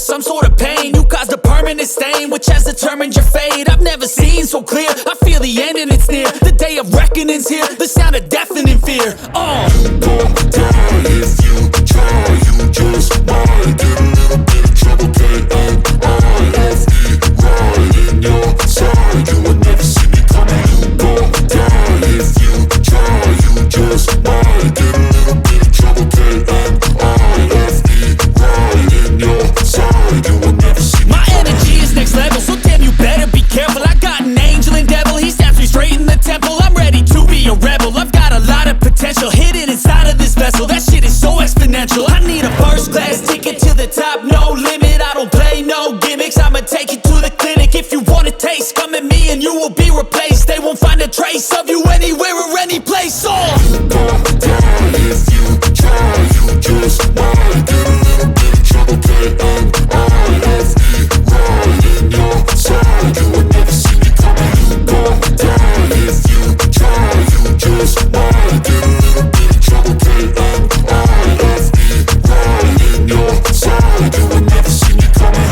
some sort of pain. You caused a permanent stain, which has determined your fate. I've never seen so clear, I feel the end and it's near. The day of reckoning's here, the sound of deafening fear. You gon' die if you try, you just might get a little bit of trouble, K-N-I-F-E, right in your side. You would never see me coming. You gon' die if you try, you just might get a little bit of trouble, K-N-I-F-E, right in your side. You would never see me. My energy is next level, so damn you better be careful. I got an angel and devil, he snaps me straight in the temple. I'm ready to be a rebel, I've got a lot of potential hidden inside of this vessel. That shit is so exponential. I need a first class ticket to the top, no limit. I don't play no gimmicks, I'ma take you to the clinic. If you want a taste, come at me and you will be replaced. They won't find a trace of you anywhere or any place. You gon' die if you try, you just might get a little bit of trouble, K-N-I-F-E, right in your side. You would never see me coming. You gon' die if you try, you just might get a little bit of trouble, K-N-I-F-E, right in your side. You would never see me coming.